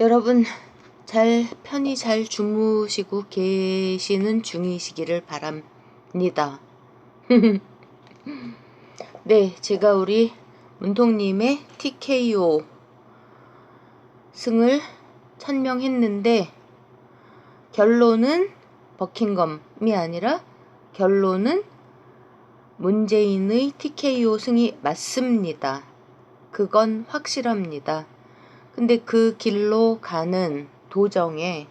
여러분 편히 잘 주무시고 계시는 중이시기를 바랍니다. 네, 제가 우리 문통님의 TKO 승을 천명했는데 결론은 버킹엄이 아니라 결론은 문재인의 TKO 승이 맞습니다. 그건 확실합니다. 근데 그 길로 가는 도정에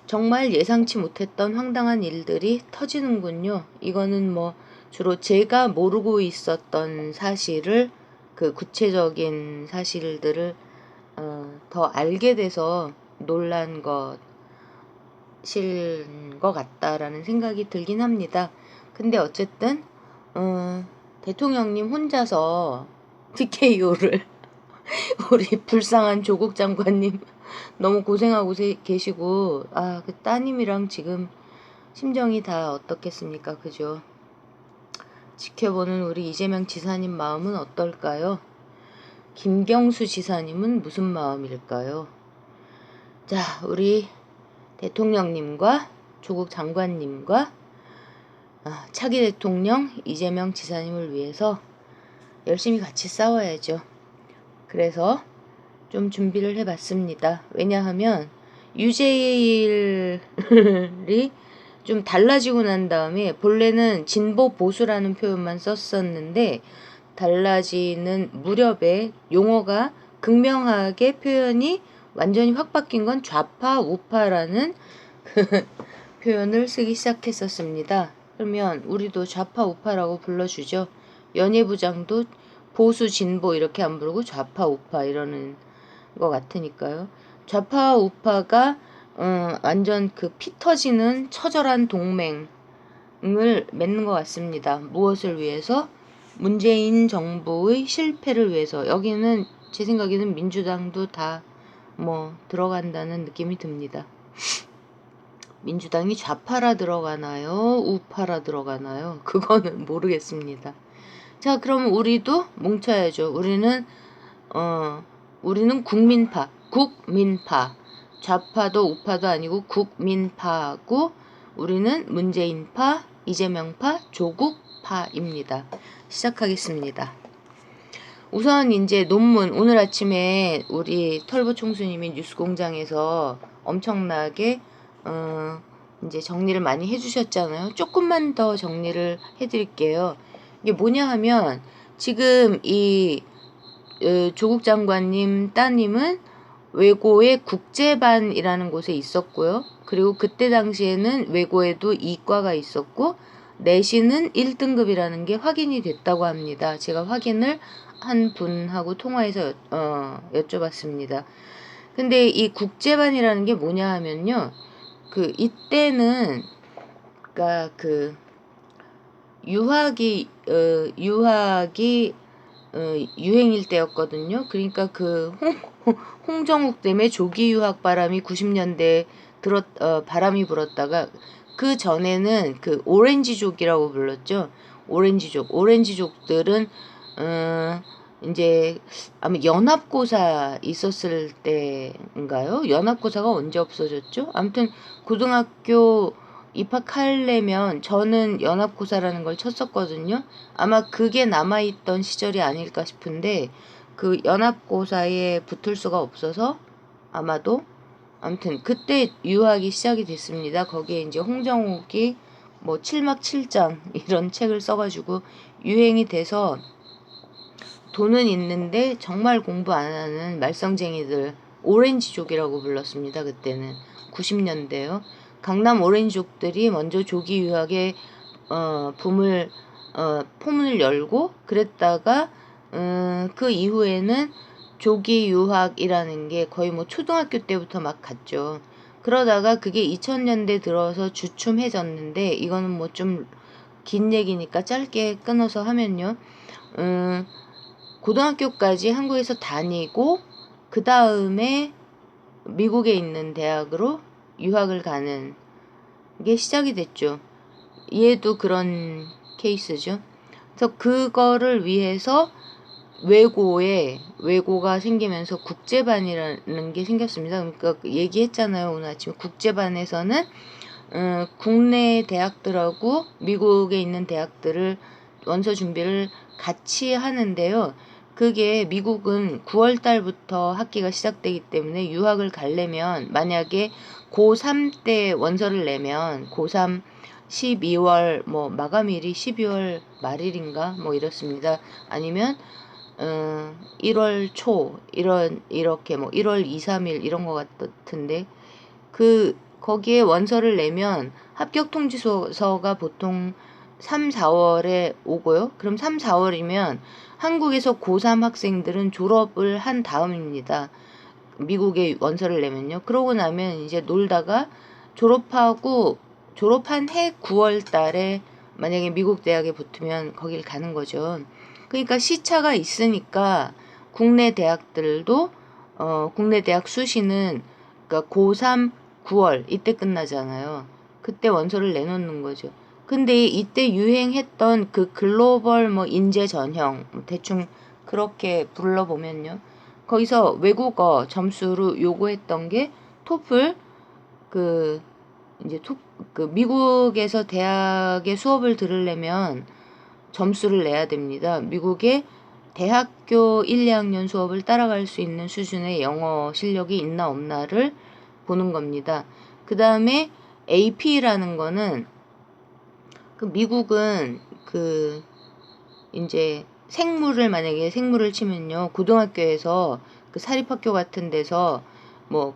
정말 예상치 못했던 황당한 일들이 터지는군요. 이거는 뭐 주로 제가 모르고 있었던 사실을 그 구체적인 사실들을 더 알게 돼서 놀란 것일 것 같다라는 생각이 들긴 합니다. 근데 어쨌든 대통령님 혼자서 TKO를 우리 불쌍한 조국 장관님 너무 고생하고 계시고 그 따님이랑 지금 심정이 다 어떻겠습니까? 그죠? 지켜보는 우리 이재명 지사님 마음은 어떨까요? 김경수 지사님은 무슨 마음일까요? 자, 우리 대통령님과 조국 장관님과 차기 대통령 이재명 지사님을 위해서 열심히 같이 싸워야죠. 그래서 좀 준비를 해봤습니다. 왜냐하면 유죄일이 좀 달라지고 난 다음에 본래는 진보 보수라는 표현만 썼었는데 달라지는 무렵에 용어가 극명하게 표현이 완전히 확 바뀐 건 좌파 우파라는 표현을 쓰기 시작했었습니다. 그러면 우리도 좌파 우파라고 불러주죠. 연예부장도 보수 진보 이렇게 안 부르고 좌파 우파 이러는 것 같으니까요. 좌파 우파가 완전 그 피 터지는 처절한 동맹을 맺는 것 같습니다. 무엇을 위해서? 문재인 정부의 실패를 위해서. 여기는 제 생각에는 민주당도 다 뭐 들어간다는 느낌이 듭니다. 민주당이 좌파라 들어가나요? 우파라 들어가나요? 그거는 모르겠습니다. 자, 그럼 우리도 뭉쳐야죠. 우리는 국민파. 좌파도 우파도 아니고 국민파고 우리는 문재인파, 이재명파, 조국파입니다. 시작하겠습니다. 우선 이제 논문 오늘 아침에 우리 털보 총수님이 뉴스공장에서 엄청나게 이제 정리를 많이 해주셨잖아요. 조금만 더 정리를 해드릴게요. 이게 뭐냐 하면 지금 이 조국 장관님 따님은 외고의 국제반이라는 곳에 있었고요. 그리고 그때 당시에는 외고에도 이과가 있었고 내신은 1등급이라는 게 확인이 됐다고 합니다. 제가 확인을 한 분하고 통화해서 여쭤봤습니다. 근데 이 국제반이라는 게 뭐냐 하면요. 그 이때는 그러니까 그 유학이 유행일 때였거든요. 그러니까 그 홍정욱 때문에 조기 유학 바람이 90년대에 바람이 불었다가 그 전에는 그 오렌지족이라고 불렀죠. 오렌지족들은 이제 아마 연합고사 있었을 때인가요? 연합고사가 언제 없어졌죠? 아무튼 고등학교 입학하려면 저는 연합고사라는 걸 쳤었거든요. 아마 그게 남아있던 시절이 아닐까 싶은데 그 연합고사에 붙을 수가 없어서 아마도 아무튼 그때 유학이 시작이 됐습니다. 거기에 이제 홍정욱이 뭐 7막 7장 이런 책을 써가지고 유행이 돼서 돈은 있는데 정말 공부 안 하는 말썽쟁이들 오렌지족이라고 불렀습니다. 그때는 90년대요. 강남 오렌지족들이 먼저 조기 유학의 포문을 열고 그랬다가 그 이후에는 조기 유학이라는 게 거의 뭐 초등학교 때부터 막 갔죠. 그러다가 그게 2000년대 들어서 주춤해졌는데 이거는 뭐 좀 긴 얘기니까 짧게 끊어서 하면요. 고등학교까지 한국에서 다니고 그 다음에 미국에 있는 대학으로 유학을 가는 게 시작이 됐죠. 얘도 그런 케이스죠. 그래서 그거를 위해서 외고가 생기면서 국제반이라는 게 생겼습니다. 그러니까 얘기했잖아요. 오늘 아침에 국제반에서는 국내 대학들하고 미국에 있는 대학들을 원서 준비를 같이 하는데요. 그게 미국은 9월 달부터 학기가 시작되기 때문에 유학을 가려면 만약에 고3 때 원서를 내면 고3 12월 뭐 마감일이 12월 말일인가 뭐 이렇습니다. 아니면 1월 초 이렇게 뭐 1월 2, 3일 이런 것 같은데 거기에 원서를 내면 합격 통지서가 보통 3, 4월에 오고요. 그럼 3, 4월이면 한국에서 고3 학생들은 졸업을 한 다음입니다. 미국에 원서를 내면요. 그러고 나면 이제 놀다가 졸업한 해 9월 달에 만약에 미국 대학에 붙으면 거길 가는 거죠. 그러니까 시차가 있으니까 국내 대학들도 국내 대학 수시는 그러니까 고3 9월 이때 끝나잖아요. 그때 원서를 내놓는 거죠. 근데 이때 유행했던 그 글로벌 뭐 인재 전형 대충 그렇게 불러보면요. 거기서 외국어 점수로 요구했던 게 토플 그 이제 그 미국에서 대학의 수업을 들으려면 점수를 내야 됩니다. 미국의 대학교 1, 2학년 수업을 따라갈 수 있는 수준의 영어 실력이 있나 없나를 보는 겁니다. 그 다음에 AP라는 거는 그 미국은 이제 만약에 생물을 치면요. 고등학교에서 그 사립학교 같은 데서 뭐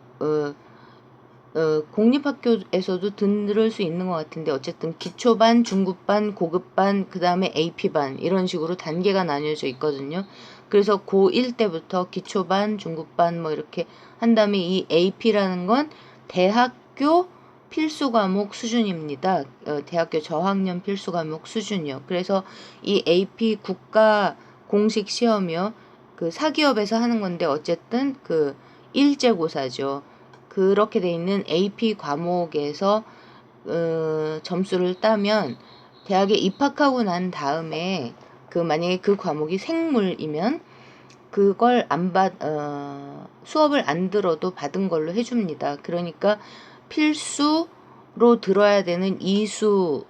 공립학교에서도 들을 수 있는 것 같은데 어쨌든 기초반, 중급반, 고급반, 그 다음에 AP반 이런 식으로 단계가 나뉘어져 있거든요. 그래서 고1 때부터 기초반, 중급반 뭐 이렇게 한 다음에 이 AP라는 건 대학교 필수 과목 수준입니다. 대학교 저학년 필수 과목 수준이요. 그래서 이 AP 국가 공식 시험이요. 그 사기업에서 하는 건데 어쨌든 그 일제고사죠. 그렇게 돼 있는 AP 과목에서 점수를 따면 대학에 입학하고 난 다음에 만약에 그 과목이 생물이면 그걸 수업을 안 들어도 받은 걸로 해줍니다. 그러니까 필수로 들어야 되는 이수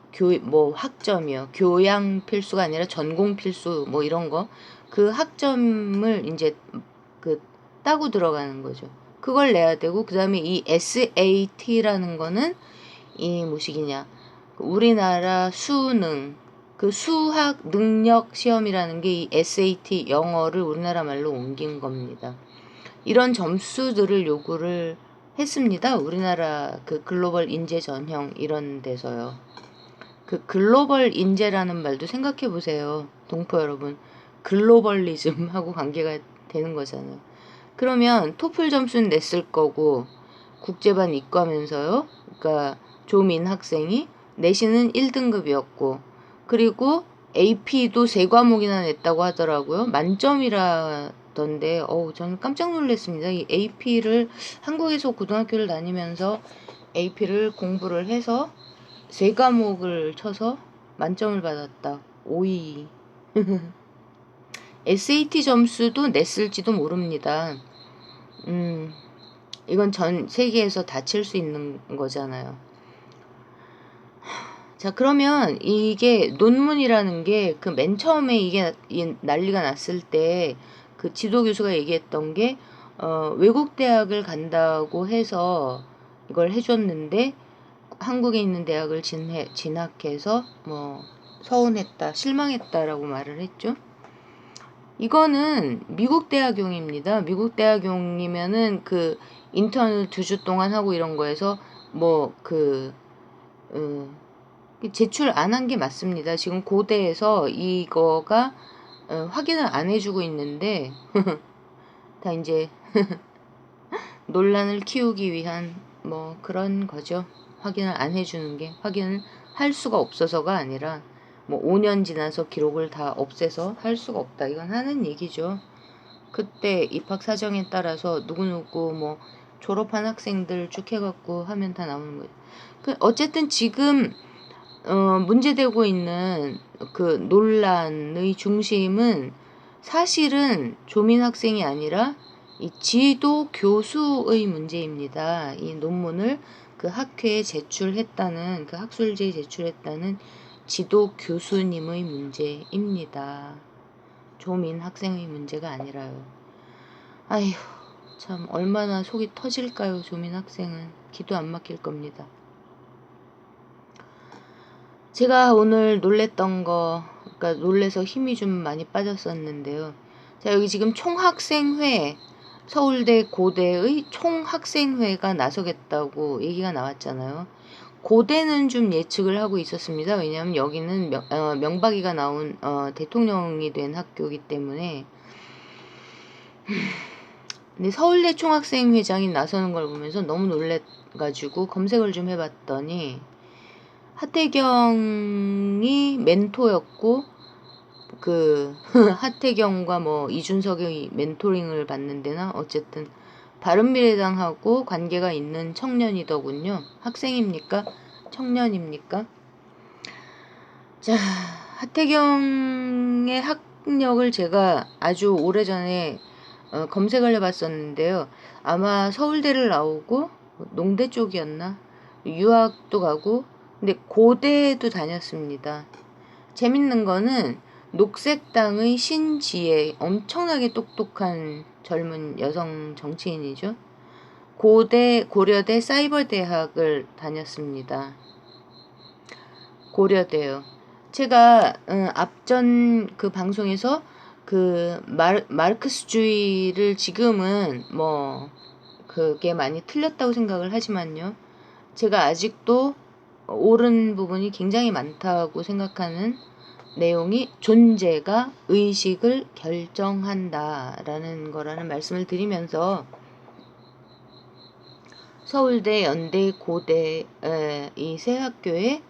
학점이요. 교양 필수가 아니라 전공 필수 뭐 이런 거. 그 학점을 이제 따고 들어가는 거죠. 그걸 내야 되고 그다음에 이 SAT라는 거는 이 뭐시기냐. 우리나라 수능 수학 능력 시험이라는 게 이 SAT 영어를 우리나라 말로 옮긴 겁니다. 이런 점수들을 요구를 했습니다. 우리나라 글로벌 인재 전형 이런 데서요. 글로벌 인재라는 말도 생각해 보세요. 동포 여러분. 글로벌리즘하고 관계가 되는 거잖아요. 그러면 토플 점수는 냈을 거고 국제반 이과면서요. 그러니까 조민 학생이 내신은 1등급이었고 그리고 AP도 3과목이나 냈다고 하더라고요. 만점이라던데 저는 깜짝 놀랐습니다. 이 AP를 한국에서 고등학교를 다니면서 AP를 공부를 해서 3과목을 쳐서 만점을 받았다. 오이. SAT 점수도 냈을지도 모릅니다. 이건 전 세계에서 다 칠 수 있는 거잖아요. 자, 그러면 이게 논문이라는 게 맨 처음에 이게 난리가 났을 때 그 지도 교수가 얘기했던 게 외국 대학을 간다고 해서 이걸 해줬는데 한국에 있는 대학을 진학해서 뭐 서운했다, 실망했다라고 말을 했죠. 이거는 미국 대학용입니다. 미국 대학용이면은 인턴을 2주 동안 하고 이런 거에서 제출 안 한 게 맞습니다. 지금 고대에서 이거가 확인을 안 해주고 있는데 다 이제 논란을 키우기 위한 뭐 그런 거죠. 확인을 안 해주는 게 확인을 할 수가 없어서가 아니라 뭐 5년 지나서 기록을 다 없애서 할 수가 없다. 이건 하는 얘기죠. 그때 입학 사정에 따라서 누구누구 뭐 졸업한 학생들 쭉 해갖고 하면 다 나오는 거예요. 어쨌든 지금 문제되고 있는 논란의 중심은 사실은 조민 학생이 아니라 이 지도 교수의 문제입니다. 이 논문을 그 학회에 제출했다는, 그 학술지에 제출했다는 지도 교수님의 문제입니다. 조민 학생의 문제가 아니라요. 아휴, 참 얼마나 속이 터질까요. 조민 학생은 기도 안 막힐 겁니다. 제가 오늘 놀랬던 거, 그러니까 놀래서 힘이 좀 많이 빠졌었는데요. 자, 여기 지금 총학생회, 서울대 고대의 총학생회가 나서겠다고 얘기가 나왔잖아요. 고대는 좀 예측을 하고 있었습니다. 왜냐하면 여기는 명박이가 나온 대통령이 된 학교이기 때문에. 근데 서울대 총학생회장이 나서는 걸 보면서 너무 놀래가지고 검색을 좀 해봤더니 하태경이 멘토였고 그 하태경과 뭐 이준석의 멘토링을 받는 데나 어쨌든 바른미래당하고 관계가 있는 청년이더군요. 학생입니까? 청년입니까? 자, 하태경의 학력을 제가 아주 오래전에 검색을 해봤었는데요. 아마 서울대를 나오고 농대 쪽이었나? 유학도 가고 근데 고대도 다녔습니다. 재밌는 거는 녹색당의 신지혜, 엄청나게 똑똑한 젊은 여성 정치인이죠. 고려대 사이버대학을 다녔습니다. 고려대요. 제가 앞전 그 방송에서 그 마르크스주의를 지금은 뭐 그게 많이 틀렸다고 생각을 하지만요. 제가 아직도 옳은 부분이 굉장히 많다고 생각하는 내용이 존재가 의식을 결정한다라는 거라는 말씀을 드리면서 서울대, 연대, 고대 이 세 학교에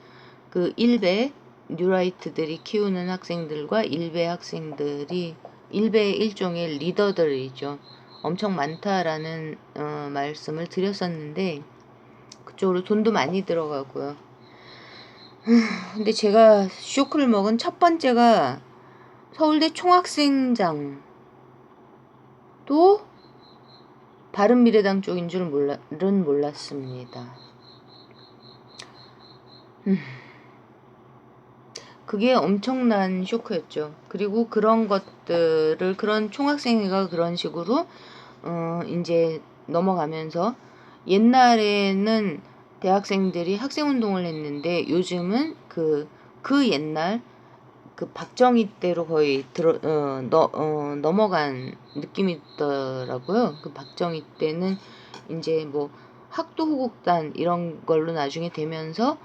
그 일베 뉴라이트들이 키우는 학생들과 일베 학생들이 일베 일종의 리더들이죠. 엄청 많다라는 말씀을 드렸었는데 그쪽으로 돈도 많이 들어가고요. 근데 제가 쇼크를 먹은 첫 번째가 서울대 총학생장도 바른미래당 쪽인 줄은 몰랐습니다. 그게 엄청난 쇼크였죠. 그리고 그런 것들을 그런 총학생회가 그런 식으로 이제 넘어가면서 옛날에는 대학생들이 학생운동을 했는데 요즘은 그 옛날 그 박정희 때로 거의 넘어간 느낌이 있더라고요. 그 박정희 때는 이제 뭐 학도호국단 이런 걸로 나중에 되면서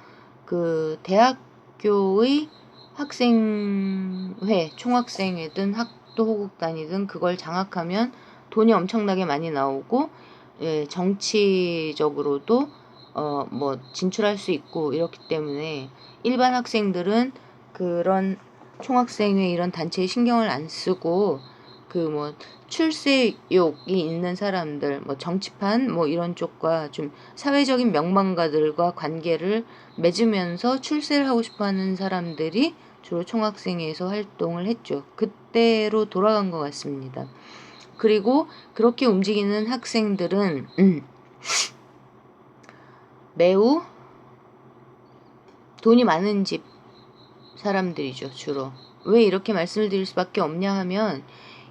그 대학교의 학생회, 총학생회든 학도호국단이든 그걸 장악하면 돈이 엄청나게 많이 나오고 정치적으로도 뭐 진출할 수 있고 이렇기 때문에 일반 학생들은 그런 총학생회 이런 단체에 신경을 안 쓰고 그 뭐 출세욕이 있는 사람들 뭐 정치판 뭐 이런 쪽과 좀 사회적인 명망가들과 관계를 맺으면서 출세를 하고 싶어하는 사람들이 주로 총학생회에서 활동을 했죠. 그때로 돌아간 것 같습니다. 그리고 그렇게 움직이는 학생들은 매우 돈이 많은 집 사람들이죠, 주로. 왜 이렇게 말씀을 드릴 수밖에 없냐 하면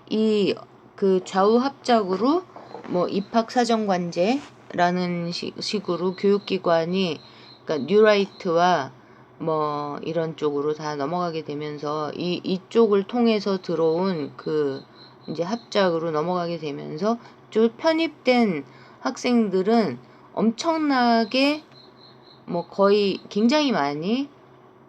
이 그 좌우 합작으로 뭐 입학사정관제라는 식으로 교육기관이 그러니까 뉴라이트와 뭐 이런 쪽으로 다 넘어가게 되면서 이쪽을 통해서 들어온 그 이제 합작으로 넘어가게 되면서 좀 편입된 학생들은 엄청나게 뭐 거의 굉장히 많이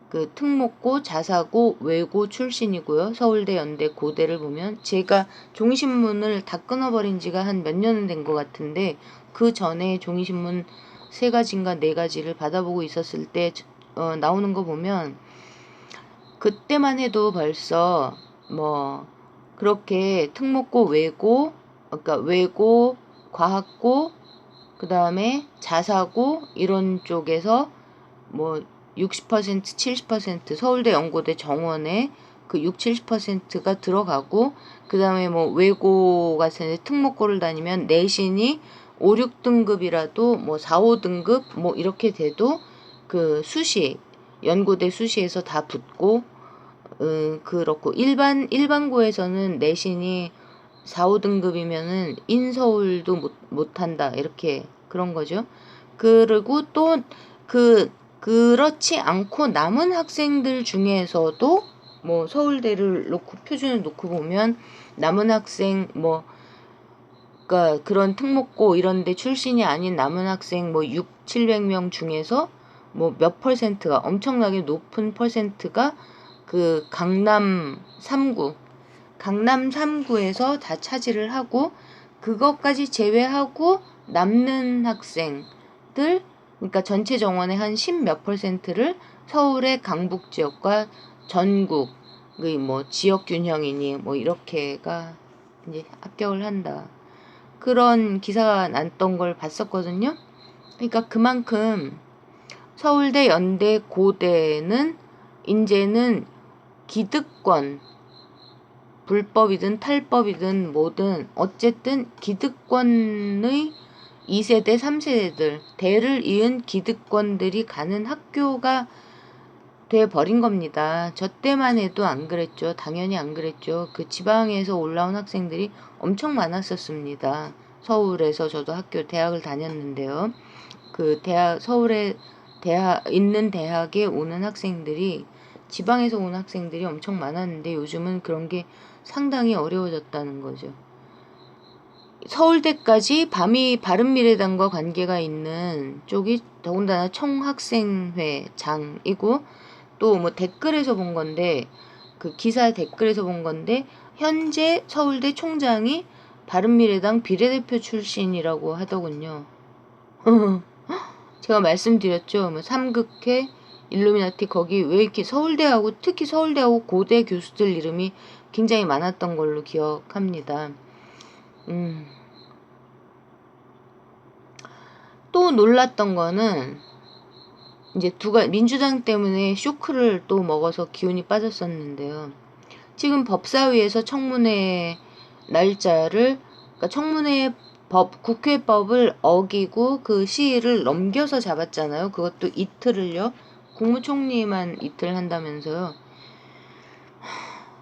그 특목고, 자사고, 외고 출신이고요. 서울대, 연대, 고대를 보면 제가 종이신문을 다 끊어버린 지가 한 몇 년은 된 것 같은데 그 전에 종이신문 3가지인가 4가지를 받아보고 있었을 때 나오는 거 보면 그때만 해도 벌써 뭐 그렇게 특목고, 외고, 그러니까 외고, 과학고, 그 다음에 자사고 이런 쪽에서 뭐 60%, 70% 서울대 연고대 정원에 그 60-70%가 들어가고, 그 다음에 뭐 외고 같은 특목고를 다니면 내신이 5, 6등급이라도 뭐 4, 5등급 뭐 이렇게 돼도 그 수시, 연고대 수시에서 다 붙고, 그렇고 일반고에서는 내신이 4, 5등급이면은 인서울도 못한다 이렇게 그런 거죠. 그리고 또 그렇지 않고 남은 학생들 중에서도 뭐 서울대를 놓고 표준을 놓고 보면 남은 학생 뭐 그러니까 그런 특목고 이런 데 출신이 아닌 남은 학생 뭐 6, 700명 중에서 뭐 몇 퍼센트가 엄청나게 높은 퍼센트가 그 강남 3구에서 다 차지를 하고, 그것까지 제외하고 남는 학생들, 그러니까 전체 정원의 한 10몇 퍼센트를 서울의 강북 지역과 전국의 뭐 지역 균형이니 뭐 이렇게가 이제 합격을 한다. 그런 기사가 났던 걸 봤었거든요. 그러니까 그만큼 서울대, 연대, 고대는 이제는 기득권, 불법이든 탈법이든 뭐든 어쨌든 기득권의 2세대, 3세대들, 대를 이은 기득권들이 가는 학교가 돼버린 겁니다. 저 때만 해도 안 그랬죠. 당연히 안 그랬죠. 그 지방에서 올라온 학생들이 엄청 많았었습니다. 서울에서 저도 대학을 다녔는데요. 그 서울에 있는 대학에 오는 학생들이, 지방에서 온 학생들이 엄청 많았는데 요즘은 그런 게 상당히 어려워졌다는 거죠. 서울대까지 바른미래당과 관계가 있는 쪽이 더군다나 총학생회장이고, 또 뭐 댓글에서 본 건데, 그 기사 댓글에서 본 건데, 현재 서울대 총장이 바른미래당 비례대표 출신이라고 하더군요. 제가 말씀드렸죠. 뭐 삼극회, 일루미나티 거기 왜 이렇게 서울대하고, 특히 서울대하고 고대 교수들 이름이 굉장히 많았던 걸로 기억합니다. 또 놀랐던 거는 이제 민주당 때문에 쇼크를 또 먹어서 기운이 빠졌었는데요. 지금 법사위에서 청문회 날짜를, 그러니까 청문회 국회법을 어기고 그 시일을 넘겨서 잡았잖아요. 그것도 이틀을요. 국무총리만 이틀 한다면서요.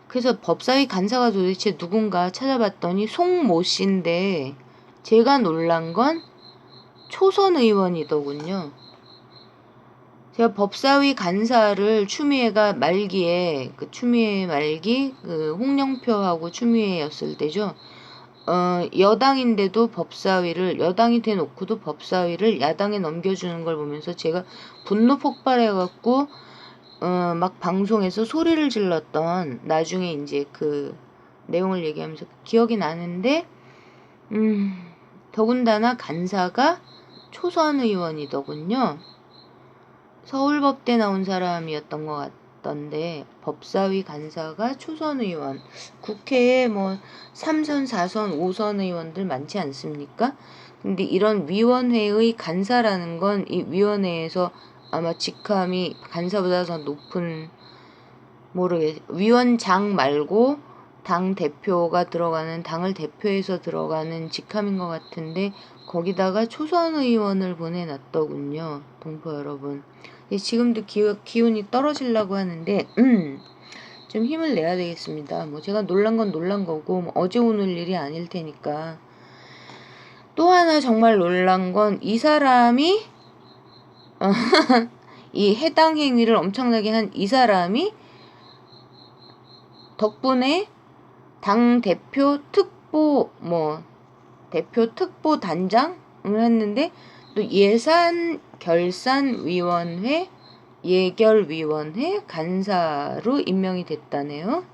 그래서 법사위 간사가 도대체 누군가 찾아봤더니 송모 씨인데, 제가 놀란 건 초선 의원이더군요. 제가 법사위 간사를 추미애가 말기에, 추미애 말기, 홍영표하고 추미애였을 때죠. 여당인데도 여당이 돼놓고도 법사위를 야당에 넘겨주는 걸 보면서 제가 분노 폭발해갖고, 막 방송에서 소리를 질렀던, 나중에 이제 그 내용을 얘기하면서 기억이 나는데, 더군다나 간사가 초선 의원이더군요. 서울법대 나온 사람이었던 것 같던데, 법사위 간사가 초선 의원, 국회에 뭐 3선, 4선, 5선 의원들 많지 않습니까? 근데 이런 위원회의 간사라는 건 이 위원회에서 아마 직함이 간사보다 더 높은, 위원장 말고 당 대표가 들어가는, 당을 대표해서 들어가는 직함인 것 같은데, 거기다가 초선 의원을 보내놨더군요. 동포 여러분. 지금도 기운이 떨어지려고 하는데 좀 힘을 내야 되겠습니다. 뭐 제가 놀란 건 놀란 거고, 뭐 어제 오늘 일이 아닐 테니까. 또 하나 정말 놀란 건 이 사람이 이 해당 행위를 엄청나게 한 이 사람이 덕분에 당 대표 특보 단장을 했는데, 또 결산위원회, 예결위원회 간사로 임명이 됐다네요.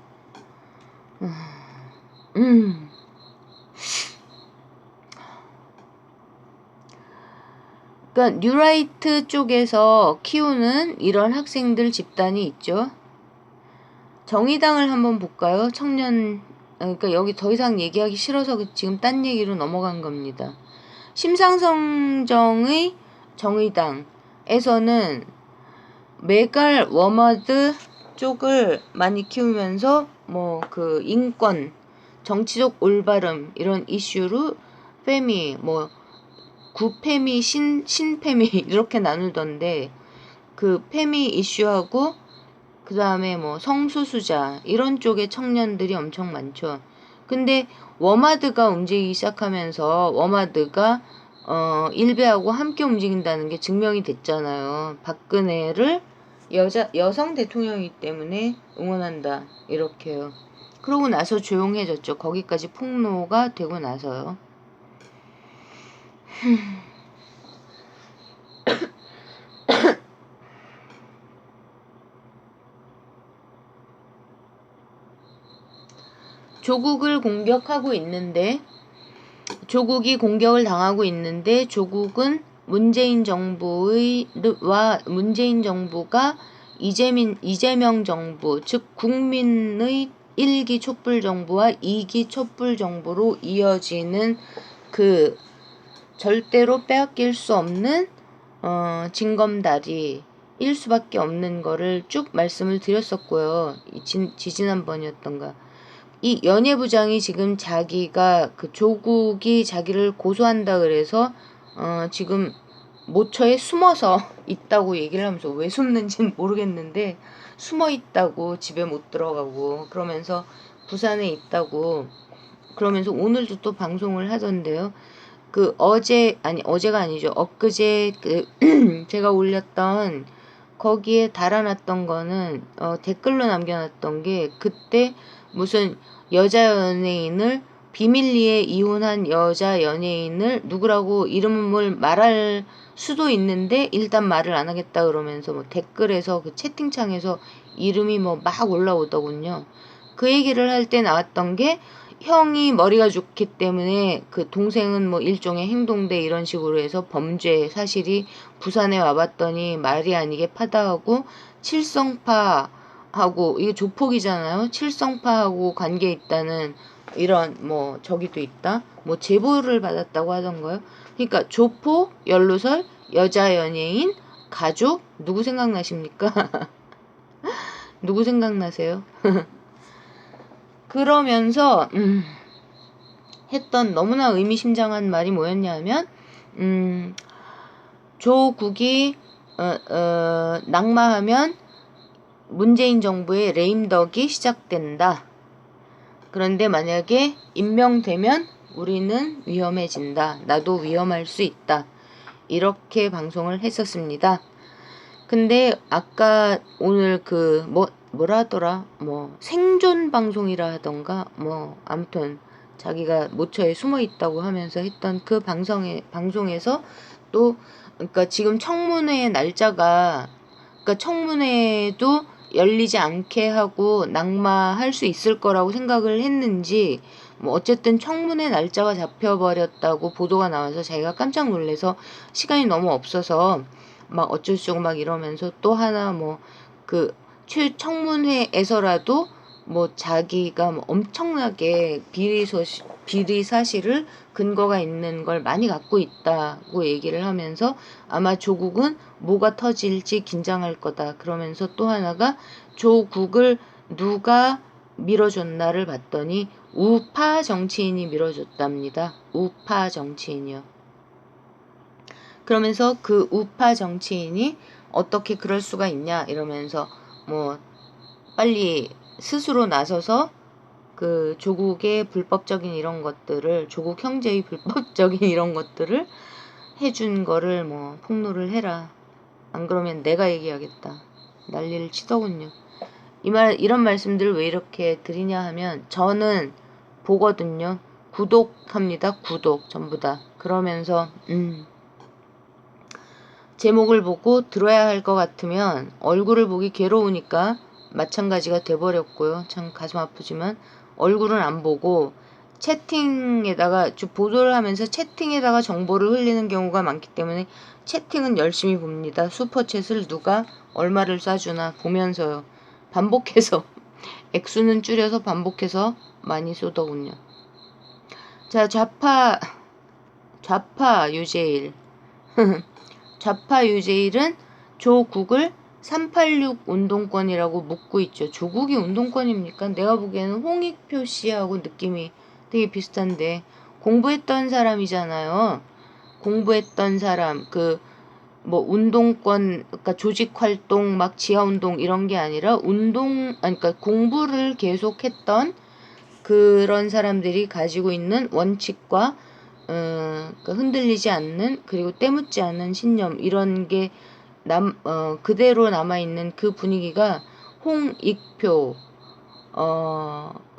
그러니까 뉴라이트 쪽에서 키우는 이런 학생들 집단이 있죠. 정의당을 한번 볼까요? 그러니까 여기 더 이상 얘기하기 싫어서 지금 딴 얘기로 넘어간 겁니다. 심상정의 정의당에서는 메갈 워머드 쪽을 많이 키우면서 뭐 그 인권, 정치적 올바름 이런 이슈로 페미, 뭐 구페미, 신페미 이렇게 나누던데 그 페미 이슈하고 그 다음에 뭐 성소수자 이런 쪽의 청년들이 엄청 많죠. 근데 워마드가 움직이기 시작하면서 워마드가 일베하고 함께 움직인다는 게 증명이 됐잖아요. 박근혜를 여성 대통령이기 때문에 응원한다 이렇게요. 그러고 나서 조용해졌죠. 거기까지 폭로가 되고 나서요. 조국을 공격하고 있는데 조국이 공격을 당하고 있는데 조국은 문재인 정부가 이재명 정부 즉 국민의 1기 촛불 정부와 2기 촛불 정부로 이어지는 그 절대로 빼앗길 수 없는 징검다리일 수밖에 없는 거를 쭉 말씀을 드렸었고요. 지지난번이었던가. 이 연예부장이 지금 자기가 그 조국이 자기를 고소한다 그래서 지금 모처에 숨어서 있다고 얘기를 하면서 왜 숨는지는 모르겠는데 숨어 있다고 집에 못 들어가고 그러면서 부산에 있다고 그러면서 오늘도 또 방송을 하던데요. 그 어제가 아니죠. 엊그제 그 제가 올렸던 거기에 달아놨던 거는 댓글로 남겨놨던 게 그때 무슨 여자 연예인을 비밀리에 이혼한 여자 연예인을 누구라고 이름을 말할 수도 있는데 일단 말을 안 하겠다 그러면서 뭐 댓글에서 그 채팅창에서 이름이 뭐 막 올라오더군요. 그 얘기를 할 때 나왔던 게 형이 머리가 좋기 때문에 그 동생은 뭐 일종의 행동대 이런 식으로 해서 범죄 사실이 부산에 와봤더니 말이 아니게 파다하고 칠성파하고 이게 조폭이잖아요. 칠성파하고 관계 있다는 이런 뭐 저기도 있다. 뭐 제보를 받았다고 하던가요. 그러니까 조폭, 연루설, 여자 연예인, 가족 누구 생각나십니까? 누구 생각나세요? 그러면서 했던 너무나 의미심장한 말이 뭐였냐면 조국이 낙마하면 문재인 정부의 레임덕이 시작된다. 그런데 만약에 임명되면 우리는 위험해진다. 나도 위험할 수 있다. 이렇게 방송을 했었습니다. 근데 아까 오늘 그 뭐라 하더라 뭐 생존 방송이라 하던가 뭐 아무튼 자기가 모처에 숨어 있다고 하면서 했던 그 방송에서 또 그러니까 지금 청문회 날짜가 그러니까 청문회도 열리지 않게 하고 낙마할 수 있을 거라고 생각을 했는지 뭐 어쨌든 청문회 날짜가 잡혀버렸다고 보도가 나와서 자기가 깜짝 놀라서 시간이 너무 없어서 막 어쩌고저쩌고 막 이러면서 또 하나 뭐 그 청문회에서라도 뭐 자기가 뭐 엄청나게 비리 사실을 근거가 있는 걸 많이 갖고 있다고 얘기를 하면서 아마 조국은 뭐가 터질지 긴장할 거다. 그러면서 또 하나가 조국을 누가 밀어줬나를 봤더니 우파 정치인이 밀어줬답니다. 우파 정치인이요. 그러면서 그 우파 정치인이 어떻게 그럴 수가 있냐 이러면서 뭐 빨리 스스로 나서서 그 조국의 불법적인 이런 것들을 조국 형제의 불법적인 이런 것들을 해준 거를 뭐 폭로를 해라. 안 그러면 내가 얘기하겠다. 난리를 치더군요. 이런 말씀들을 왜 이렇게 드리냐 하면 저는 보거든요. 구독합니다. 구독 전부 다. 그러면서 제목을 보고 들어야 할 것 같으면 얼굴을 보기 괴로우니까 마찬가지가 돼버렸고요. 참 가슴 아프지만 얼굴은 안 보고 채팅에다가 보도를 하면서 채팅에다가 정보를 흘리는 경우가 많기 때문에 채팅은 열심히 봅니다. 슈퍼챗을 누가 얼마를 쏴주나 보면서요. 반복해서 액수는 줄여서 반복해서 많이 쏘더군요. 자, 좌파 유재일 좌파 유재일은 조국을 386 운동권이라고 묻고 있죠. 조국이 운동권입니까? 내가 보기에는 홍익표 씨하고 느낌이 되게 비슷한데, 공부했던 사람이잖아요. 공부했던 사람, 뭐 운동권, 그러니까 조직 활동, 막 지하 운동 이런 게 아니라 그러니까 공부를 계속했던 그런 사람들이 가지고 있는 원칙과 그러니까 흔들리지 않는, 그리고 때묻지 않는 신념, 이런 게 그대로 남아있는 그 분위기가 홍익표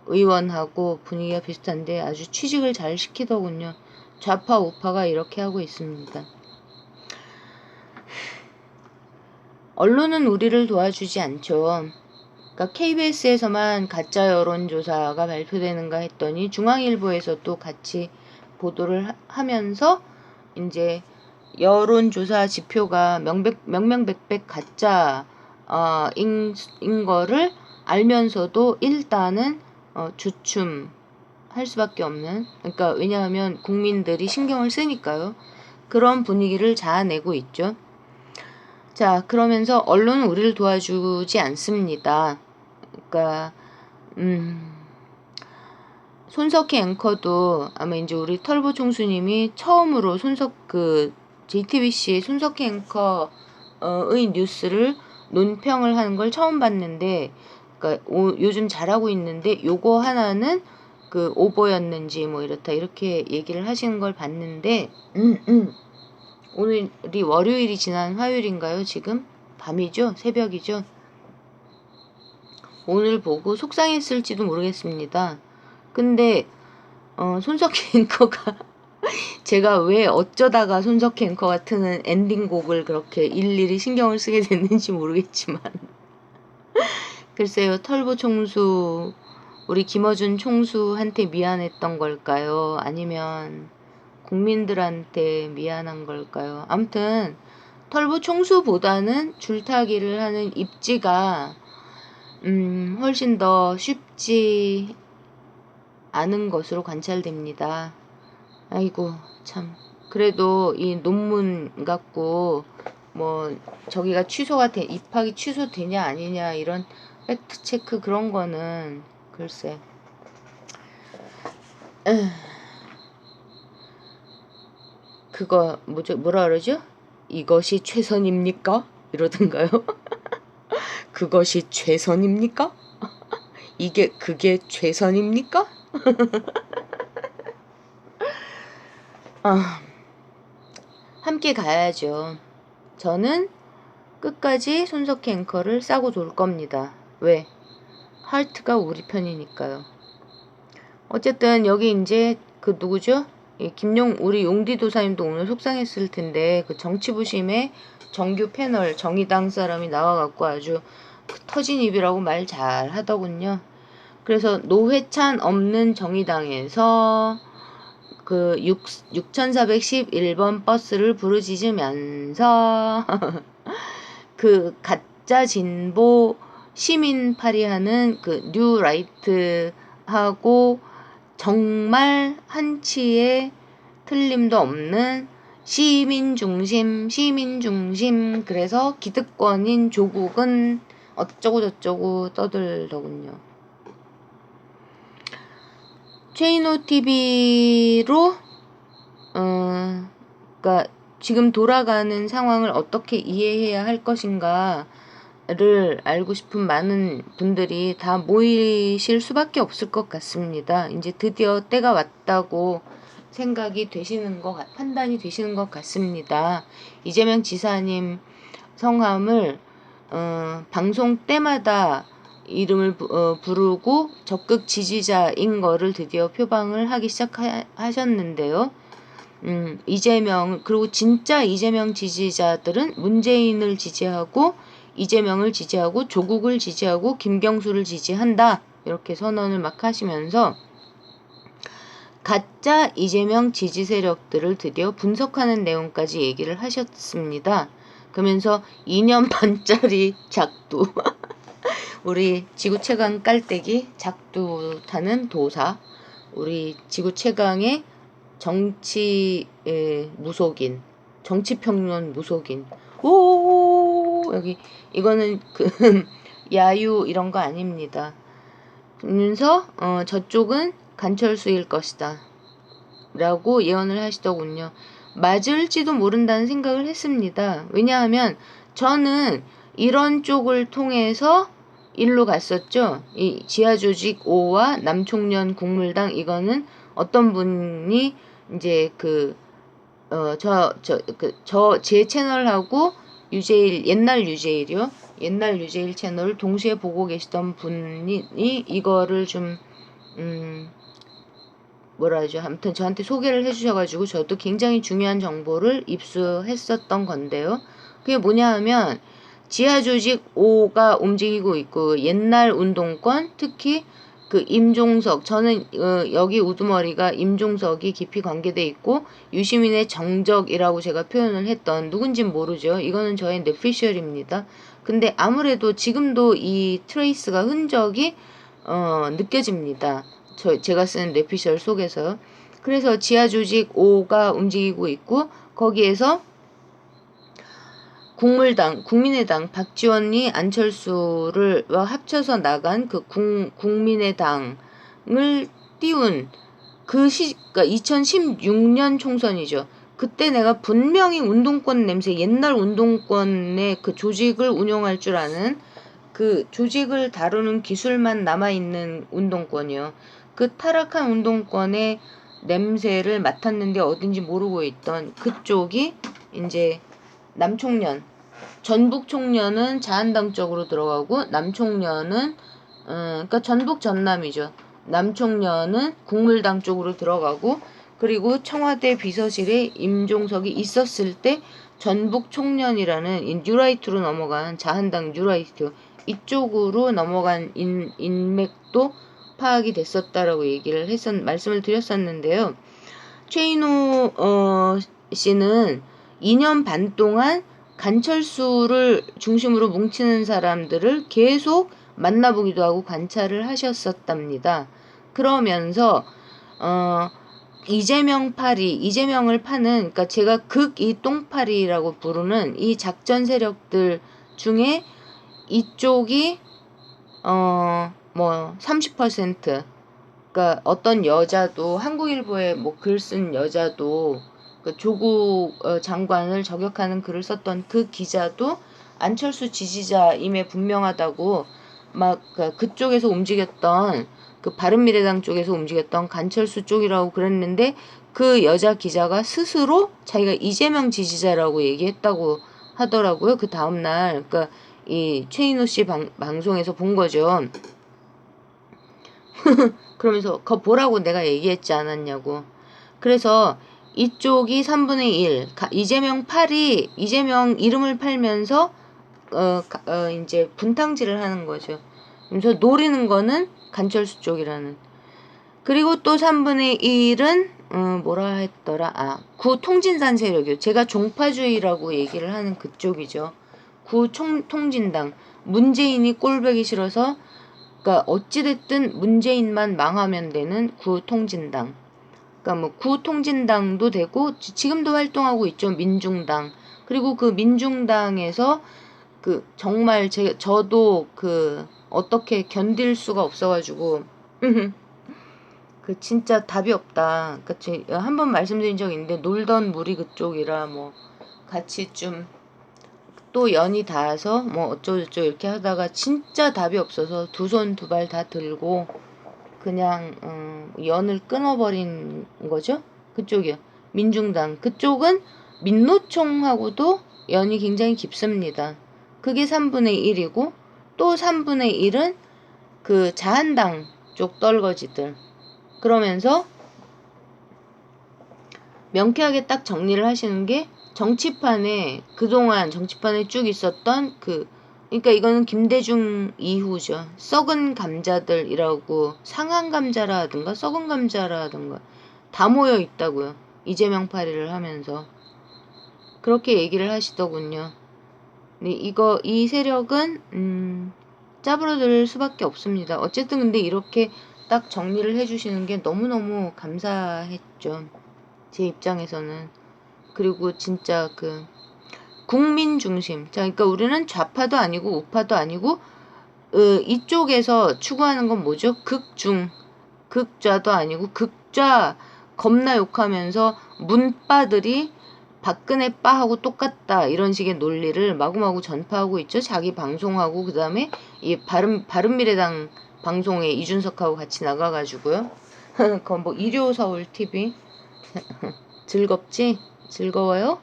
의원하고 분위기가 비슷한데 아주 취직을 잘 시키더군요. 좌파 우파가 이렇게 하고 있습니다. 언론은 우리를 도와주지 않죠. 그러니까 KBS에서만 가짜 여론조사가 발표되는가 했더니 중앙일보에서도 같이 보도를 하면서 이제 여론조사 지표가 명명백백 가짜 인 거를 알면서도 일단은 주춤할 수밖에 없는, 그러니까 왜냐하면 국민들이 신경을 쓰니까요. 그런 분위기를 자아내고 있죠. 자, 그러면서 언론은 우리를 도와주지 않습니다. 그러니까 손석희 앵커도 아마 이제 우리 털보 총수님이 처음으로 JTBC 손석희 앵커의 뉴스를 논평을 하는 걸 처음 봤는데, 그러니까 요즘 잘하고 있는데 요거 하나는 오보였는지 뭐 이렇다 이렇게 얘기를 하시는 걸 봤는데, 오늘이 월요일이 지난 화요일인가요? 지금 밤이죠? 새벽이죠? 오늘 보고 속상했을지도 모르겠습니다. 근데 손석희 앵커가 제가 왜 어쩌다가 손석희 앵커 같은 엔딩곡을 그렇게 일일이 신경을 쓰게 됐는지 모르겠지만 글쎄요, 털보 총수, 우리 김어준 총수한테 미안했던 걸까요? 아니면 국민들한테 미안한 걸까요? 아무튼 털보 총수보다는 줄타기를 하는 입지가 훨씬 더 쉽지 않은 것으로 관찰됩니다. 아이고 참, 그래도 이 논문 갖고 뭐 저기가 입학이 취소되냐 아니냐 이런 팩트 체크 그런 거는 글쎄 그거 뭐라 그러죠? 이것이 최선입니까? 이러던가요? 그것이 최선입니까? 그게 최선입니까? 함께 가야죠. 저는 끝까지 손석희 앵커를 싸고 돌 겁니다. 왜? 하트가 우리 편이니까요. 어쨌든 여기 이제 누구죠? 우리 용디 도사님도 오늘 속상했을 텐데 정치부심에 정규 패널 정의당 사람이 나와갖고 아주 터진 입이라고 말 잘 하더군요. 그래서 노회찬 없는 정의당에서 6411번 버스를 부르짖으면서 가짜 진보 시민 파리하는 뉴라이트하고 정말 한치의 틀림도 없는 시민 중심, 그래서 기득권인 조국은 어쩌고 저쩌고 떠들더군요. 최인호 TV로 그러니까 지금 돌아가는 상황을 어떻게 이해해야 할 것인가를 알고 싶은 많은 분들이 다 모이실 수밖에 없을 것 같습니다. 이제 드디어 때가 왔다고 판단이 되시는 것 같습니다. 이재명 지사님 성함을 방송 때마다 이름을 부르고 적극 지지자인 거를 드디어 표방을 하기 시작하셨는데요. 그리고 진짜 이재명 지지자들은 문재인을 지지하고 이재명을 지지하고 조국을 지지하고 김경수를 지지한다. 이렇게 선언을 막 하시면서 가짜 이재명 지지 세력들을 드디어 분석하는 내용까지 얘기를 하셨습니다. 그러면서 2년 반짜리 작두 우리 지구 최강 깔때기 작두 타는 도사, 우리 지구 최강의 정치 무속인, 정치평론 무속인, 오 있고 여기 이거는 그 야유 이런 거 아닙니다. 그러면서 저쪽은 간철수일 것이다 라고 예언을 하시더군요. 맞을지도 모른다는 생각을 했습니다. 왜냐하면 저는 이런 쪽을 통해서 일로 갔었죠. 이 지하조직 5와 남총련 국물당 이거는 어떤 분이 이제 제 채널하고 유제일, 옛날 유제일이요. 옛날 유제일 채널을 동시에 보고 계시던 분이 이거를 좀, 뭐라 하죠. 아무튼 저한테 소개를 해주셔가지고 저도 굉장히 중요한 정보를 입수했었던 건데요. 그게 뭐냐 하면 지하조직 5가 움직이고 있고 옛날 운동권 특히 그 임종석 저는 여기 우두머리가 임종석이 깊이 관계돼 있고 유시민의 정적이라고 제가 표현을 했던 누군진 모르죠. 이거는 저의 뇌피셜입니다. 근데 아무래도 지금도 이 트레이스가 흔적이 느껴집니다. 제가 쓰는 뇌피셜 속에서요. 그래서 지하조직 5가 움직이고 있고 거기에서 국물당, 국민의당, 박지원이 안철수를 합쳐서 나간 그 국민의당을 띄운 그러니까 2016년 총선이죠. 그때 내가 분명히 운동권 냄새, 옛날 운동권의 그 조직을 운영할 줄 아는 그 조직을 다루는 기술만 남아있는 운동권이요. 그 타락한 운동권의 냄새를 맡았는데 어딘지 모르고 있던 그쪽이 이제 남총련, 전북 총련은 자한당 쪽으로 들어가고 남총련은 그러니까 전북 전남이죠. 남총련은 국물당 쪽으로 들어가고 그리고 청와대 비서실에 임종석이 있었을 때 전북 총련이라는 뉴라이트로 넘어간 자한당 뉴라이트 이쪽으로 넘어간 인맥도 파악이 됐었다라고 말씀을 드렸었는데요. 최인호 씨는 2년 반 동안 간철수를 중심으로 뭉치는 사람들을 계속 만나보기도 하고 관찰을 하셨었답니다. 그러면서 이재명을 파는 그러니까 제가 극이 똥파리라고 부르는 이 작전 세력들 중에 이쪽이 뭐 30% 그러니까 어떤 여자도 한국일보에 뭐 글 쓴 여자도 그 조국 장관을 저격하는 글을 썼던 그 기자도 안철수 지지자임에 분명하다고 막 그쪽에서 움직였던 그 바른미래당 쪽에서 움직였던 간철수 쪽이라고 그랬는데 그 여자 기자가 스스로 자기가 이재명 지지자라고 얘기했다고 하더라고요. 그 다음날 그러니까 이 최인호 씨 방송에서 본 거죠. 그러면서 그거 보라고 내가 얘기했지 않았냐고. 그래서 이쪽이 3분의 1 이재명 팔이 이재명 이름을 팔면서 이제 분탕질을 하는 거죠. 그래서 노리는 거는 간철수 쪽이라는. 그리고 또 3분의 1은 뭐라 했더라. 구통진산 세력이요. 제가 종파주의라고 얘기를 하는 그쪽이죠. 구통진당. 문재인이 꼴보기 싫어서 그러니까 어찌됐든 문재인만 망하면 되는 구통진당. 그러니까 뭐 구통진당도 되고 지금도 활동하고 있죠. 민중당. 그리고 그 민중당에서 그 정말 저도 그 어떻게 견딜 수가 없어가지고 그 진짜 답이 없다. 그러니까 한번 말씀드린 적이 있는데 놀던 무리 그쪽이라 뭐 같이 좀 또 연이 닿아서 뭐 어쩌고저쩌고 이렇게 하다가 진짜 답이 없어서 두 손 두 발 다 들고 그냥 연을 끊어버린 거죠. 그쪽이요. 민중당. 그쪽은 민노총하고도 연이 굉장히 깊습니다. 그게 3분의 1이고 또 3분의 1은 그 자한당 쪽 떨거지들. 그러면서 명쾌하게 딱 정리를 하시는 게 그동안 정치판에 쭉 있었던 그러니까 이거는 김대중 이후죠. 썩은 감자들이라고 상한 감자라든가 썩은 감자라든가 다 모여 있다고요. 이재명 파리를 하면서 그렇게 얘기를 하시더군요. 근데 이 세력은 짜부러들 수밖에 없습니다. 어쨌든 근데 이렇게 딱 정리를 해주시는 게 너무너무 감사했죠. 제 입장에서는. 그리고 진짜 국민 중심. 자, 그러니까 우리는 좌파도 아니고 우파도 아니고 이쪽에서 추구하는 건 뭐죠? 극중. 극좌도 아니고 극좌 겁나 욕하면서 문빠들이 박근혜 빠하고 똑같다 이런 식의 논리를 마구마구 전파하고 있죠. 자기 방송하고 그다음에 이 바른미래당 방송에 이준석하고 같이 나가가지고요. 그건 뭐 일요서울 TV 즐겁지? 즐거워요?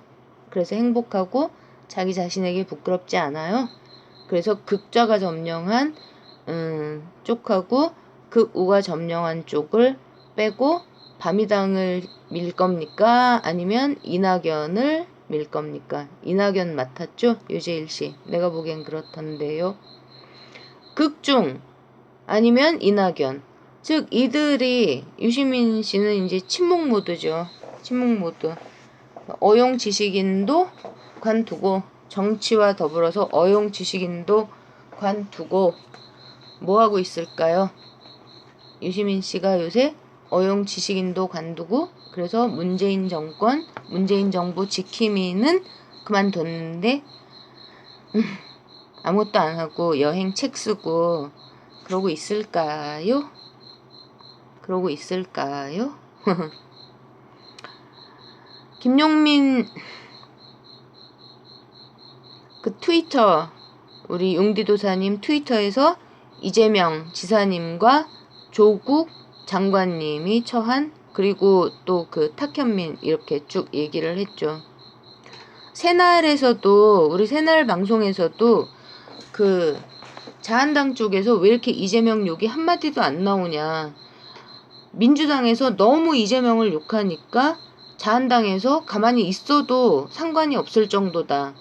그래서 행복하고 자기 자신에게 부끄럽지 않아요? 그래서 극좌가 점령한 쪽하고 극우가 점령한 쪽을 빼고 바미당을 밀 겁니까? 아니면 이낙연을 밀 겁니까? 이낙연 맡았죠? 유재일 씨. 내가 보기엔 그렇던데요. 극중 아니면 이낙연. 즉 이들이 유시민 씨는 이제 침묵 모드죠. 침묵 모드. 어용 지식인도 관두고 정치와 더불어서 어용 지식인도 관두고 뭐 하고 있을까요? 유시민 씨가 요새 어용 지식인도 관두고 그래서 문재인 정권, 문재인 정부 지킴이는 그만뒀는데 아무것도 안 하고 여행 책 쓰고 그러고 있을까요? 그러고 있을까요? 김용민 그 트위터 우리 용디도사님 트위터에서 이재명 지사님과 조국 장관님이 처한 그리고 또 그 탁현민 이렇게 쭉 얘기를 했죠. 새날에서도 우리 새날 방송에서도 그 자한당 쪽에서 왜 이렇게 이재명 욕이 한마디도 안 나오냐. 민주당에서 너무 이재명을 욕하니까 자한당에서 가만히 있어도 상관이 없을 정도다.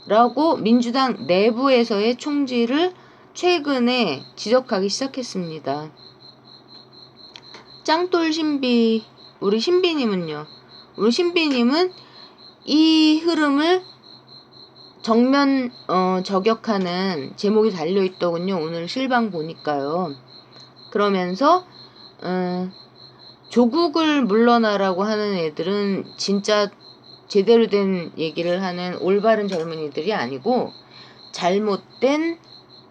라고 민주당 내부에서의 총질을 최근에 지적하기 시작했습니다. 짱돌 신비, 우리 신비님은요. 우리 신비님은 이 흐름을 정면 저격하는 제목이 달려있더군요. 오늘 실방 보니까요. 그러면서 조국을 물러나라고 하는 애들은 진짜 제대로 된 얘기를 하는 올바른 젊은이들이 아니고 잘못된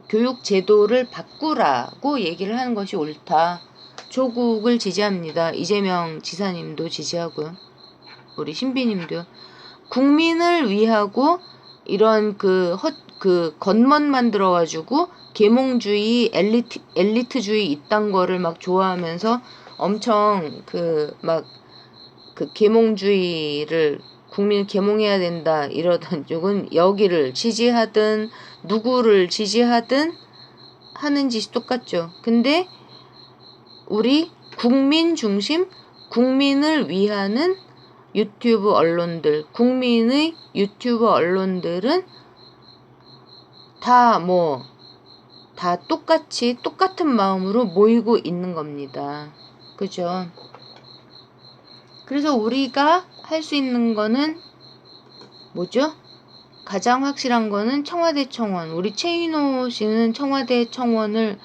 교육 제도를 바꾸라고 얘기를 하는 것이 옳다. 조국을 지지합니다. 이재명 지사님도 지지하고요. 우리 신비님도요. 국민을 위하고 이런 그 겉멋 만들어가지고 계몽주의, 엘리트주의 이딴 거를 막 좋아하면서 엄청 그 계몽주의를 국민을 계몽해야 된다 이러던 쪽은 여기를 지지하든 누구를 지지하든 하는 짓이 똑같죠. 근데 우리 국민 중심, 국민을 위하는 유튜브 언론들, 국민의 유튜브 언론들은 다 똑같이 똑같은 마음으로 모이고 있는 겁니다. 그죠? 그래서 우리가 할 수 있는 거는 뭐죠? 가장 확실한 거는 청와대 청원. 우리 최인호 씨는 청와대 청원을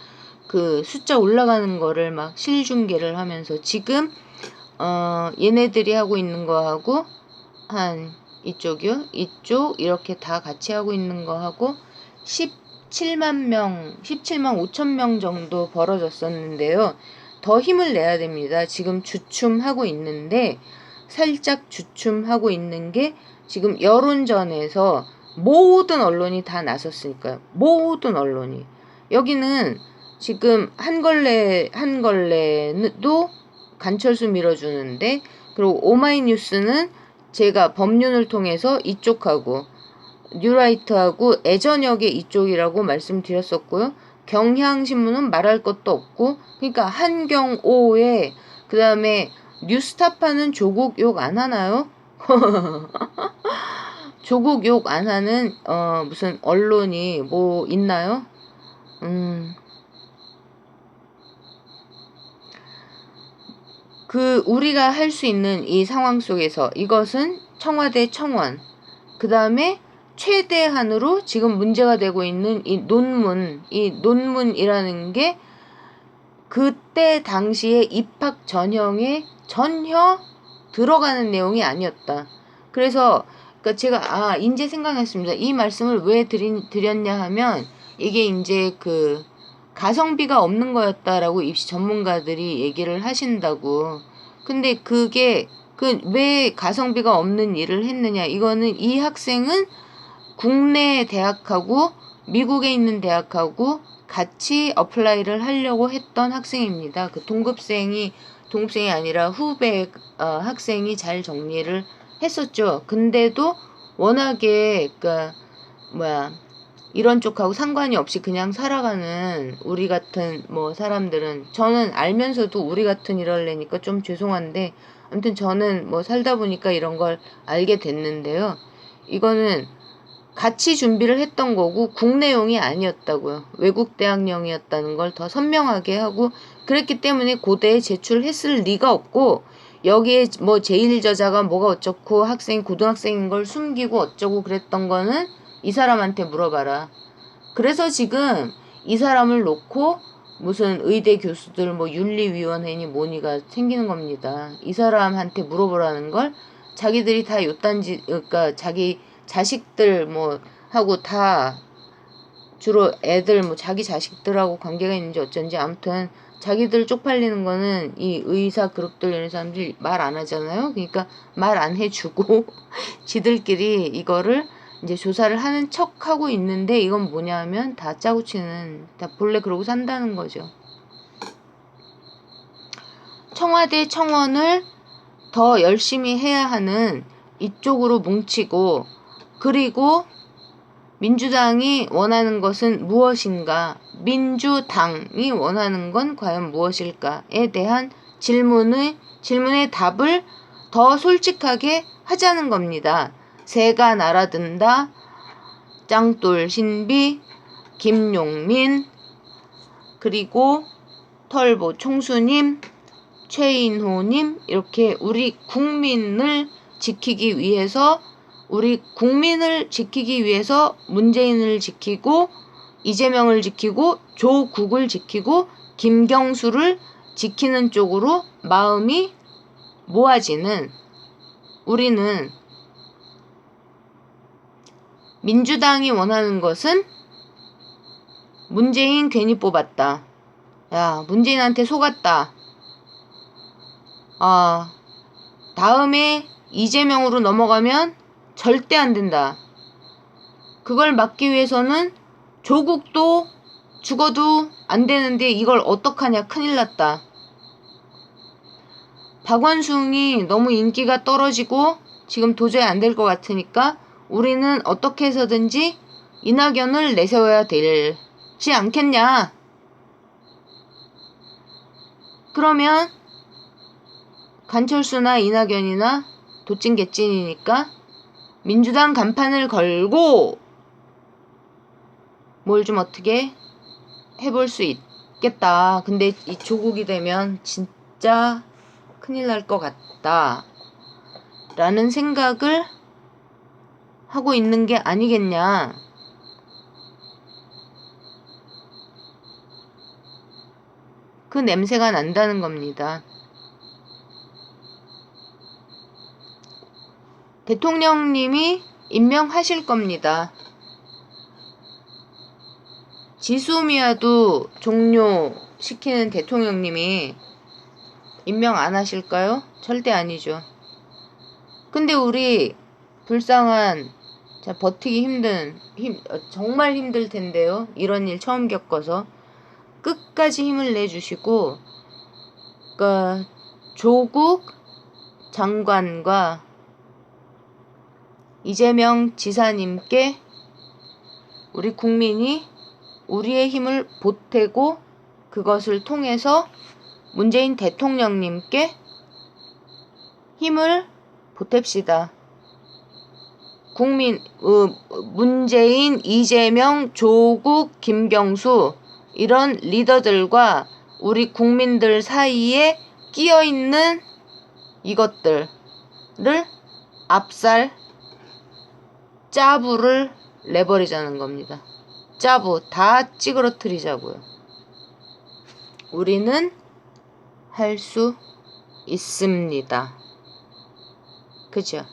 그 숫자 올라가는 거를 막 실중계를 하면서 지금 얘네들이 하고 있는 거하고 한 이쪽이요? 이쪽 이렇게 다 같이 하고 있는 거하고 17만 5천 명 정도 벌어졌었는데요. 더 힘을 내야 됩니다. 지금 주춤하고 있는데 살짝 주춤하고 있는 게 지금 여론전에서 모든 언론이 다 나섰으니까요. 모든 언론이. 여기는 지금 한걸레도 간철수 밀어주는데 그리고 오마이뉴스는 제가 법륜을 통해서 이쪽하고 뉴라이트하고 애저녁의 이쪽이라고 말씀드렸었고요. 경향신문은 말할 것도 없고 그러니까 한경오에 그 다음에 뉴스타파는 조국 욕 안 하나요? 조국 욕 안 하는 무슨 언론이 뭐 있나요? 그 우리가 할 수 있는 이 상황 속에서 이것은 청와대 청원 그 다음에 최대한으로 지금 문제가 되고 있는 이 논문이라는 게 그때 당시에 입학 전형에 전혀 들어가는 내용이 아니었다. 그래서 그러니까 제가 이제 생각났습니다. 이 말씀을 왜 드렸냐 하면 이게 이제 그 가성비가 없는 거였다라고 입시 전문가들이 얘기를 하신다고. 근데 그게 왜 가성비가 없는 일을 했느냐? 이거는 이 학생은 국내 대학하고 미국에 있는 대학하고 같이 어플라이를 하려고 했던 학생입니다. 그 동급생이 아니라 후배 학생이 잘 정리를 했었죠. 근데도 워낙에 이런 쪽하고 상관이 없이 그냥 살아가는 우리 같은 사람들은, 저는 알면서도 우리 같은 이럴래니까 좀 죄송한데, 아무튼 저는 살다 보니까 이런 걸 알게 됐는데요. 이거는 같이 준비를 했던 거고 국내용이 아니었다고요. 외국 대학령이었다는 걸 더 선명하게 하고, 그랬기 때문에 고대에 제출했을 리가 없고, 여기에 제1저자가 뭐가 어쩌고 고등학생인 걸 숨기고 어쩌고 그랬던 거는 이 사람한테 물어봐라. 그래서 지금 이 사람을 놓고 무슨 의대 교수들 윤리위원회니 뭐니가 생기는 겁니다. 이 사람한테 물어보라는 걸 자기들이 다 요딴지, 그러니까 자기 자식들 하고 다, 주로 애들 자기 자식들하고 관계가 있는지 어쩐지, 아무튼 자기들 쪽팔리는 거는 이 의사 그룹들 이런 사람들이 말 안 하잖아요. 그러니까 말 안 해주고 지들끼리 이거를 이제 조사를 하는 척 하고 있는데, 이건 뭐냐 하면 다 짜고 치는, 다 본래 그러고 산다는 거죠. 청와대 청원을 더 열심히 해야 하는 이쪽으로 뭉치고, 그리고 민주당이 원하는 것은 무엇인가, 민주당이 원하는 건 과연 무엇일까에 대한 질문의 답을 더 솔직하게 하자는 겁니다. 새가 날아든다, 짱돌 신비, 김용민, 그리고 털보 총수님, 최인호님, 이렇게 우리 국민을 지키기 위해서 문재인을 지키고 이재명을 지키고 조국을 지키고 김경수를 지키는 쪽으로 마음이 모아지는, 우리는 민주당이 원하는 것은 문재인 괜히 뽑았다. 야, 문재인한테 속았다. 다음에 이재명으로 넘어가면 절대 안 된다. 그걸 막기 위해서는 조국도 죽어도 안 되는데 이걸 어떡하냐, 큰일 났다. 박원순이 너무 인기가 떨어지고 지금 도저히 안 될 것 같으니까 우리는 어떻게 해서든지 이낙연을 내세워야 되지 않겠냐. 그러면 간철수나 이낙연이나 도찐개찐이니까 민주당 간판을 걸고 뭘 좀 어떻게 해볼 수 있겠다. 근데 이 조국이 되면 진짜 큰일 날 것 같다 라는 생각을 하고 있는 게 아니겠냐. 그 냄새가 난다는 겁니다. 대통령님이 임명하실 겁니다. 지수미아도 종료시키는 대통령님이 임명 안 하실까요? 절대 아니죠. 근데 우리 불쌍한, 버티기 정말 힘들 텐데요. 이런 일 처음 겪어서 끝까지 힘을 내주시고, 그러니까 조국 장관과 이재명 지사님께 우리 국민이 우리의 힘을 보태고 그것을 통해서 문재인 대통령님께 힘을 보탭시다. 문재인, 이재명, 조국, 김경수 이런 리더들과 우리 국민들 사이에 끼어있는 이것들을 압살, 짜부를 내버리자는 겁니다. 짜부 다 찌그러뜨리자고요. 우리는 할 수 있습니다. 그죠?